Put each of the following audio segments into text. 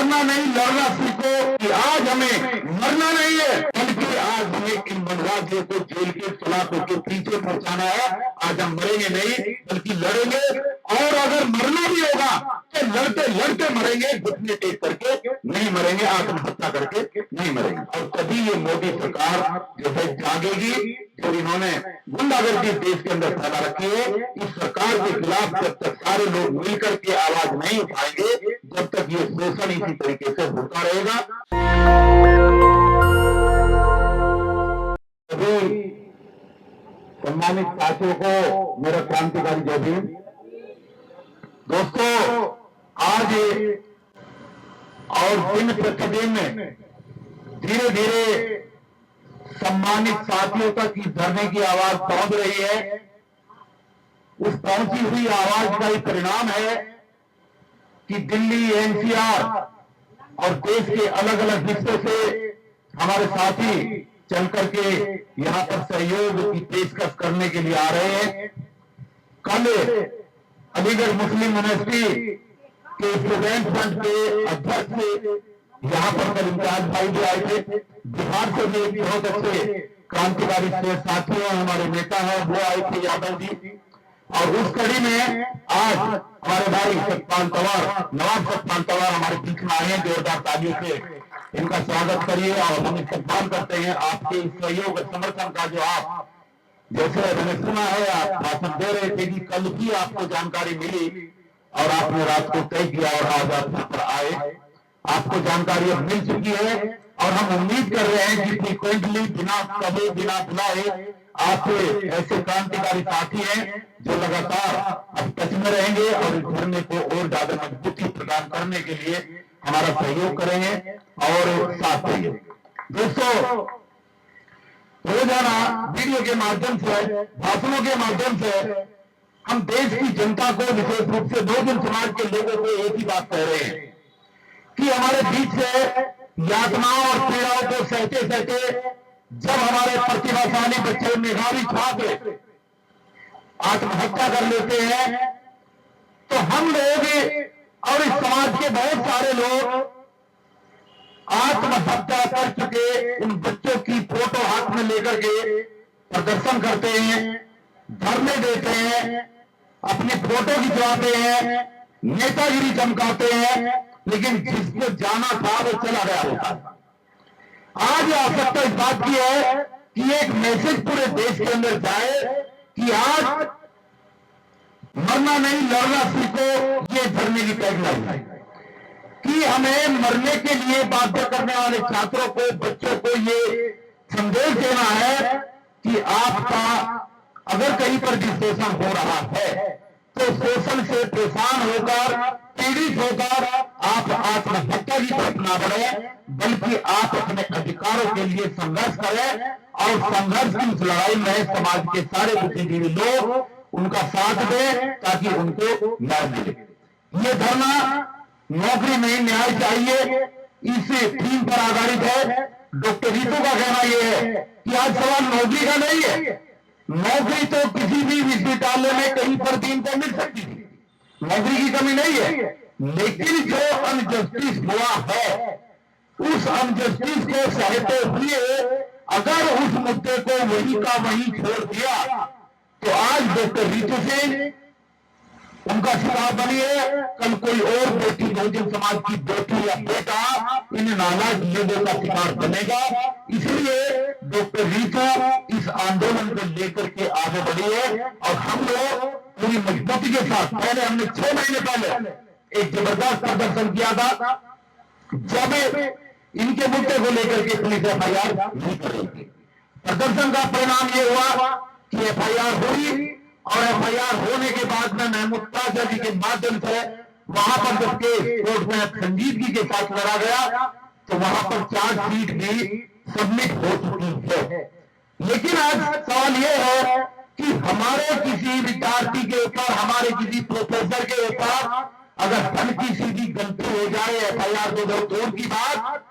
मरना नहीं लड़ना सीखो कि आज हमें मरना नहीं है, बल्कि आज हमें इन मनराजियों को जेल के सलाखों के पीछे पहुंचाना है। आज हम मरेंगे नहीं बल्कि लड़ेंगे, और अगर मरना भी होगा तो लड़ते लड़ते मरेंगे, घुटने टेक करके नहीं मरेंगे, आत्महत्या करके नहीं मरेंगे। और तभी ये मोदी सरकार जो है जागेगी। जो इन्होंने गुंडागर्दी देश के अंदर फैला रखी है, इस सरकार के खिलाफ जब तक सारे लोग मिलकर के आवाज नहीं उठाएंगे, जब तक ये शोषण इसी तरीके से होता रहेगा। सभी सम्मानित साथियों को मेरा क्रांतिकारी जय भीम। दोस्तों, आज और दिन प्रतिदिन धीरे धीरे सम्मानित साथियों तक इस धरने की आवाज पहुंच रही है। उस पहुंची हुई आवाज का ही परिणाम है कि दिल्ली, एनसीआर और देश के अलग अलग हिस्सों से हमारे साथी चल करके यहां पर सहयोग की पेशकश करने के लिए आ रहे हैं। कल अलीगढ़ मुस्लिम यूनिवर्सिटी के स्टूडेंट फ्रंट के अध्यक्ष यहाँ पर कल इम्तियाज भाई भी आए थे। बिहार से भी एक बहुत अच्छे क्रांतिकारी साथी हैं, हमारे नेता हैं, वो आए थे यादव जी। और उस कड़ी में आज हमारे भाई सतपाल तंवर, नवाब सतपाल तंवर हमारे बीच में आए हैं। जोरदार तालियों से इनका स्वागत करिए और हम इस्तेमाल करते हैं आपके सहयोग और समर्थन का। जो आप जैसे मैंने सुना है आप भाषण दे रहे थे कि कल भी आपको जानकारी मिली और आपने रात को तय किया और आज आप यहाँ पर आए। आपको जानकारी अब मिल चुकी है और हम उम्मीद कर रहे हैं कि फ्रीक्वेंटली बिना कभी बिना बुलाए आप ऐसे क्रांतिकारी साथी हैं जो लगातार अब टच में रहेंगे और इस धरने को और ज्यादा मजबूती प्रदान करने के लिए हमारा सहयोग करेंगे और साथ देंगे। दोस्तों, रोजाना वीडियो के माध्यम से, भाषणों के माध्यम से हम देश की जनता को, विशेष रूप से बहुजन समाज के लोगों को एक ही बात कह रहे हैं कि हमारे बीच से यातनाओं और पीड़ाओं को सहते सहते जब हमारे प्रतिभाशाली बच्चे, मेधावी छात्र आत्महत्या कर लेते हैं, तो हम लोग और इस समाज के बहुत सारे लोग आत्महत्या कर चुके उन बच्चों की फोटो हाथ में लेकर के प्रदर्शन करते हैं, धरने देते हैं, अपनी फोटो खिंचवाते हैं, नेतागिरी चमकाते हैं, लेकिन जिसको जाना था वो चला गया होता है। आज आवश्यकता इस बात की है कि एक मैसेज पूरे देश के अंदर जाए कि आज मरना नहीं लड़ना सीखो, ये धरने की टैगलाइन है कि हमें मरने के लिए बाध्य करने वाले छात्रों को, बच्चों को ये संदेश देना है कि आपका अगर कहीं पर भी शोषण हो रहा है तो शोषण से परेशान होकर, पीड़ित होकर आप आत्महत्या की तरफ ना बढ़े, बल्कि आप अपने अधिकारों के लिए संघर्ष करें और संघर्ष की उस लड़ाई में समाज के सारे बुद्धिजीवी लोग उनका साथ दें ताकि उनको न्याय मिले। ये धरना नौकरी नहीं न्याय चाहिए, इस थीम पर आधारित है। डॉक्टर रीतू का कहना यह है कि आज सवाल नौकरी का नहीं है। नौकरी तो किसी भी विश्वविद्यालय में कहीं पर भी इनको मिल सकती थी, नौकरी की कमी नहीं है, लेकिन जो अनजस्टिस हुआ है उस अनजस्टिस को सहते हुए अगर उस मुद्दे को वही का वही छोड़ दिया तो आज डॉक्टर रीतू सिंह उनका शिकार बनी है, कल कोई और बेटी, बहुजन समाज की बेटी या बेटा इन नालायक लोगों का शिकार बनेगा। इसलिए डॉक्टर रीतू इस आंदोलन को लेकर के आगे बढ़ी है और हम लोग पूरी मजबूती के साथ, पहले हमने 6 महीने पहले एक जबरदस्त प्रदर्शन किया था जब इनके मुद्दे को लेकर के पुलिस एफआईआर नहीं करेगी। प्रदर्शन का परिणाम ये हुआ कि एफआईआर हुई और एफआईआर होने के बाद में महमूद ताजा जी के माध्यम से वहां पर जब केस कोर्ट में संजीदगी के साथ लड़ा गया तो वहां पर चार्जशीट भी सबमिट हो चुकी है। लेकिन आज सवाल यह है कि हमारे किसी विद्यार्थी के ऊपर, हमारे किसी प्रोफेसर के ऊपर अगर धन की सीधी गलती हो जाए, एफआईआर तो बहुत दूर की बात,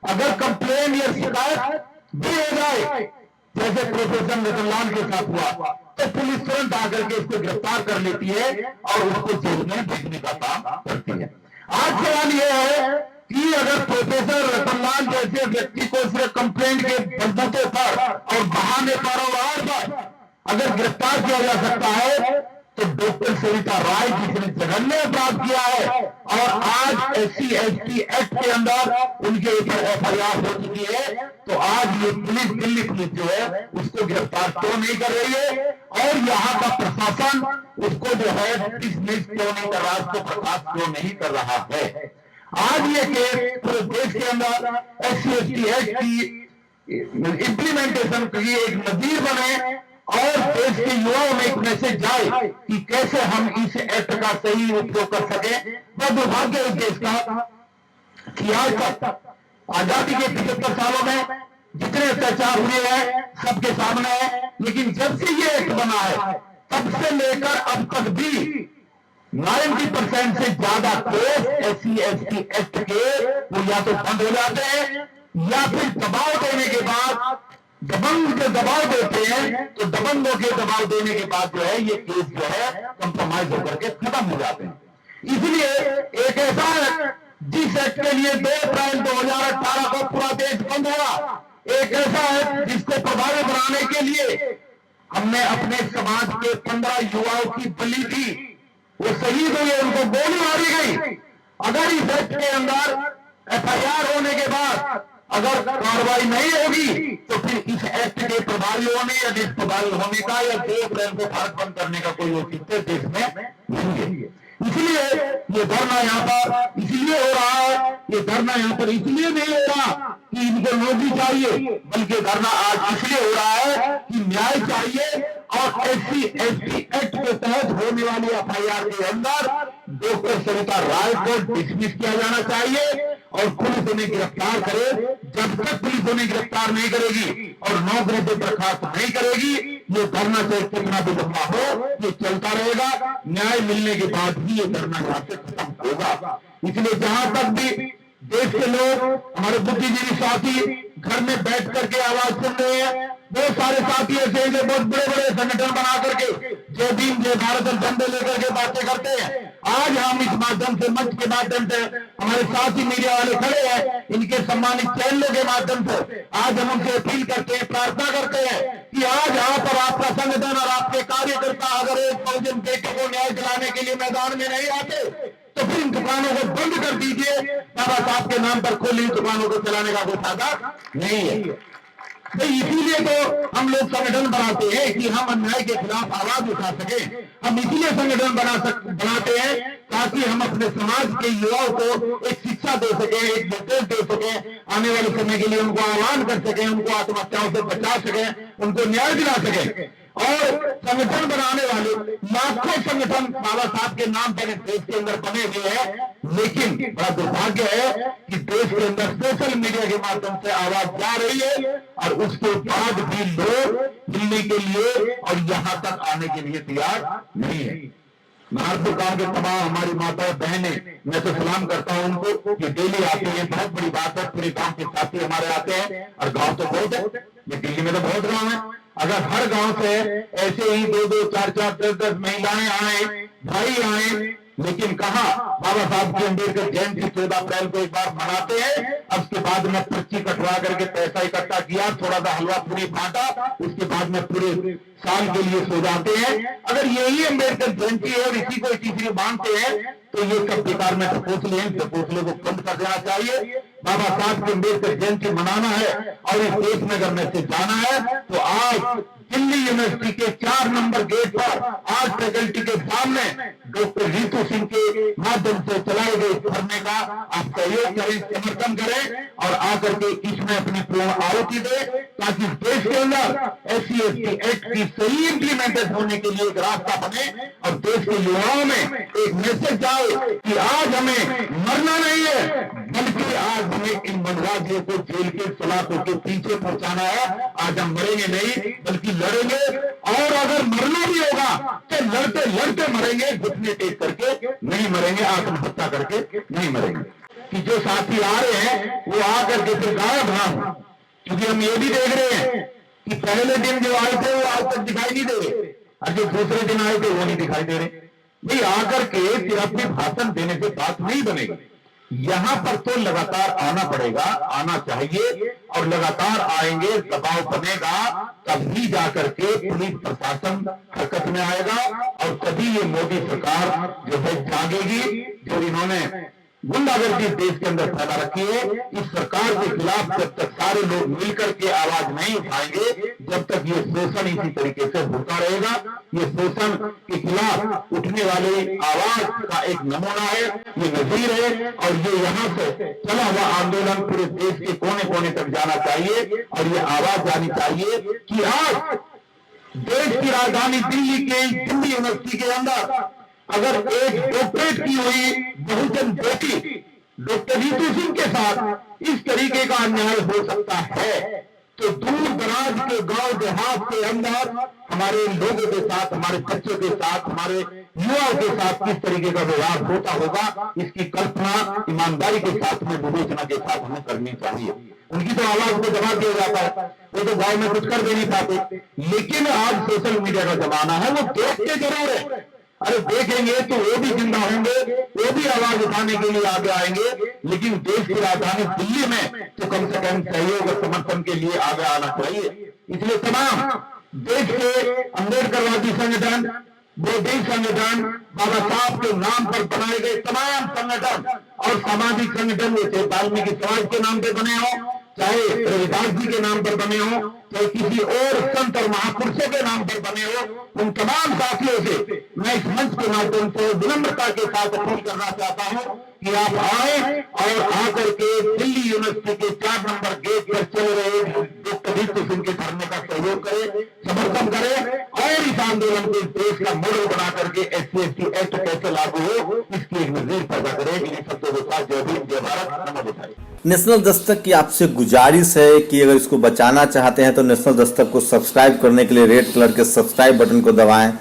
अगर कंप्लेन या शिकायत भी हो जाए जैसे प्रोफेसर रतनलाल के साथ हुआ, तो पुलिस तुरंत आकर के इसको गिरफ्तार कर लेती है और उसको जेल में भेजने का काम करती है। आज सवाल यह है कि व्यक्ति को सिर्फ कंप्लेंट के बलबूते पर और बहाने कारोबार पर अगर गिरफ्तार किया जा सकता है तो डॉक्टर सविता राय जिसने जघन्य अपराध किया है और आज SC/ST एक्ट के अंदर उनके ऊपर FIR हो चुकी है, तो आज ये पुलिस, दिल्ली पुलिस जो है उसको गिरफ्तार क्यों नहीं कर रही है और यहाँ का प्रशासन उसको जो है डिसमिस क्यों नहीं कर रहा, उसको बर्खास्त क्यों नहीं कर रहा है। आज ये केस पूरे देश के अंदर SC/ST एक्ट की इम्प्लीमेंटेशन की एक नजीर बने और देश के युवाओं में एक मैसेज जाए कि कैसे हम इस एक्ट का सही उपयोग कर सके। वह दुर्भाग्य इस देश का कि आज तक आजादी के 75 सालों में जितने अत्याचार हुए हैं सबके सामने है, लेकिन जब से ये एक्ट बना है तब से लेकर अब तक भी 90% से ज्यादा केस SC/ST एक्ट के वो या तो बंद हो जाते हैं या फिर दबाव देने के बाद दबंग के दबाव देते हैं, तो दबंगों के दबाव देने के बाद जो है ये केस जो है कंप्रोमाइज होकर के खत्म हो जाते हैं। इसलिए एक ऐसा जिस एक्ट के लिए 2 अप्रैल 2018 को पूरा देश बंद हुआ, एक ऐसा है जिसको प्रभावी बनाने के लिए हमने अपने समाज के 15 युवाओं की बलि दी, वो शहीद हुए, उनको गोली मारी गई। अगर इस एक्ट के अंदर FIR होने के बाद अगर कार्रवाई नहीं होगी तो फिर इस एक्ट के प्रभावी होने या निष्प्रभावी होने का या 2 अप्रैल को भारत बंद करने का कोई औचित्य देश में नहीं है। इसलिए ये धरना यहाँ पर इसलिए हो रहा है, ये धरना यहाँ पर इसलिए नहीं हो रहा कि इनको नौकरी चाहिए, बल्कि धरना आज इसलिए हो रहा है कि न्याय चाहिए और SC/ST एक्ट के तहत होने वाली FIR के अंदर डॉक्टर सविता राय को डिसमिस किया जाना चाहिए और पुलिस उन्हें गिरफ्तार करे। जब तक पुलिस उन्हें गिरफ्तार नहीं करेगी और नौकरी से बर्खास्त नहीं करेगी, ये धरना चाहे कितना भी लंबा हो ये चलता रहेगा। न्याय मिलने के बाद ही ये धरना यहाँ से खत्म होगा। इसलिए जहां तक भी देश के लोग, हमारे बुद्धिजीवी साथी घर में बैठ करके आवाज सुन रहे हैं, बहुत सारे साथी ऐसे हैं जो बहुत बड़े बड़े संगठन बना करके जय भीम जय भारत और झंडे लेकर के बातें करते हैं। आज हम इस माध्यम से, मंच के माध्यम से, हमारे साथी मीडिया वाले खड़े हैं, इनके सम्मानित चैनलों के माध्यम से आज हम उनसे अपील करते हैं, प्रार्थना करते हैं कि आज यहाँ पर आपका संगठन और आपके कार्यकर्ता अगर एक बहुजन बेटे को न्याय दिलाने के लिए मैदान में नहीं आते तो फिर इन दुकानों को बंद कर दीजिए। बाबा साहब के नाम पर खुली दुकानों को चलाने का कोई फायदा नहीं है। तो इसीलिए तो हम लोग संगठन बनाते हैं कि हम अन्याय के खिलाफ आवाज उठा सके। हम इसीलिए संगठन बनाते हैं ताकि हम अपने समाज के युवाओं को एक शिक्षा दे सके, एक निर्देश दे सके, आने वाले समय के लिए उनको आह्वान कर सके, उनको आत्महत्याओं से बचा सके, उनको न्याय दिला सके। और संगठन बनाने वाले लाखों संगठन बाबा साहब के नाम पर इस देश के अंदर बने हुए हैं, लेकिन बड़ा दुर्भाग्य है कि देश के अंदर सोशल मीडिया के माध्यम से आवाज जा रही है और उसके बाद भी लोग मिलने के लिए और यहाँ तक आने के लिए तैयार नहीं है। नागपुर गांव के तमाम हमारी माता बहने, मैं तो सलाम करता हूं उनको कि डेली आते हैं, बहुत बड़ी बात है। पूरे गांव के साथी हमारे आते हैं और गांव तो बहुत है, ये दिल्ली में तो बहुत गांव है। अगर हर गांव से ऐसे ही 2-2, 4-4, 10-10 महिलाएं आए, भाई आए, लेकिन कहा बाबा साहब के अम्बेडकर जयंती 14 अप्रैल को एक बार मनाते हैं, अब उसके बाद में पर्ची कटवा करके पैसा इकट्ठा किया, थोड़ा सा हलवा पूरी बांटा, उसके बाद में पूरे साल के लिए सो जाते हैं। अगर यही अम्बेडकर जयंती है और इसी को तीसरी मानते हैं तो ये सब बेकार में प्रपोजले को बंद कर देना चाहिए। बाबा साहब के अम्बेडकर जयंती मनाना है और इस देश में अगर मैसेज जाना है तो आज दिल्ली यूनिवर्सिटी के 4 नंबर गेट पर आज फैकल्टी के सामने डॉक्टर रितु सिंह के माध्यम से चलाए गए धरने का आप सहयोग करें, समर्थन करें और आकर के इसमें अपनी पूर्ण आहुति दे, ताकि देश के अंदर SC/ST एक्ट की सही इम्प्लीमेंटेशन होने के लिए एक रास्ता बने और देश के युवाओं में एक मैसेज जाए कि आज हमें मरना नहीं है, बल्कि आज हमें इन मनराजियों को जेल के सलाखों के पीछे पहुंचाना है। आज हम मरेंगे नहीं बल्कि लड़ेंगे, और अगर मरना भी होगा तो लड़ते लड़ते मरेंगे, घुटने टेक करके नहीं मरेंगे, आत्महत्या करके नहीं मरेंगे। कि जो साथी आ रहे हैं वो आकर के फिर गायब हैं, क्योंकि हम ये भी देख रहे हैं कि पहले दिन जो आए थे वो आज तक दिखाई नहीं दे रहे और जो दूसरे दिन आए थे वो नहीं दिखाई दे रहे। भाई आकर के फिर अपने भाषण देने से बात नहीं बनेगी। यहाँ पर तो लगातार आना पड़ेगा, आना चाहिए और लगातार आएंगे, दबाव बनेगा, तभी जाकर के पुलिस प्रशासन हरकत में आएगा और तभी ये मोदी सरकार जो है जागेगी। जो इन्होंने गुंडागर्दी देश के अंदर फैला रखी है, इस सरकार के खिलाफ जब तक सारे लोग मिलकर के आवाज नहीं उठाएंगे, जब तक ये शोषण इसी तरीके से होता रहेगा। ये शोषण के खिलाफ उठने वाली आवाज का एक नमूना है, ये नजीर है और ये यहाँ से चला हुआ आंदोलन पूरे देश के कोने कोने तक जाना चाहिए और ये आवाज जानी चाहिए कि आज देश की राजधानी दिल्ली के दिल्ली यूनिवर्सिटी के अंदर अगर एक डॉक्टरेट की हुई बहुजन बेटी डॉक्टर नीतू सिंह के साथ इस तरीके का अन्याय हो सकता है, तो दूर दराज के गांव देहात के अंदर हमारे लोगों के साथ, हमारे बच्चों के साथ, हमारे युवाओं के साथ किस तरीके का व्यवहार होता होगा, इसकी कल्पना ईमानदारी के साथ में, विवेचना के साथ हमें करनी चाहिए। उनकी तो आवाज को दबा दिया जाता है, वो तो गांव में कुछ कर भी नहीं पाते, लेकिन आज सोशल मीडिया का जमाना है, वो देखते जरूर है। अरे देखेंगे तो वो भी जिंदा होंगे, वो भी आवाज उठाने के लिए आगे आएंगे, लेकिन देश की राजधानी दिल्ली में तो कम से कम सहयोग और समर्थन के लिए आगे आना चाहिए। इसलिए तमाम देश के अम्बेडकरवादी संगठन, बौद्धिक संगठन, बाबा साहब के नाम पर बनाए गए तमाम संगठन और सामाजिक संगठन, जैसे वाल्मीकि समाज के नाम पे बने हो, चाहे रविदास जी के नाम पर बने हो, चाहे किसी और संत और महापुरुषों के नाम पर बने हो, उन तमाम साथियों से मैं इस मंच के माध्यम से विनम्रता के साथ अपील करना चाहता हूं कि आप आए और आकर के दिल्ली यूनिवर्सिटी के 4 नंबर गेट पर चल रहे डॉक्टर नीतू सिंह के धरने का सहयोग करें, समर्थन करें और इस आंदोलन को देश का मॉडल बना करके SC/ST एक्ट कैसे लागू हो, इसकी एक नजीर पैदा करें। इन शब्दों के साथ जय भीम, जय भारत, नमो बुद्धाय। नेशनल दस्तक की आपसे गुजारिश है कि अगर इसको बचाना चाहते हैं तो नेशनल दस्तक को सब्सक्राइब करने के लिए रेड कलर के सब्सक्राइब बटन को दबाएं,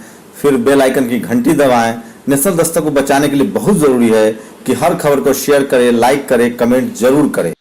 फिर बेल आइकन की घंटी दबाएं। नेशनल दस्तक को बचाने के लिए बहुत जरूरी है कि हर खबर को शेयर करें, लाइक करें, कमेंट जरूर करें।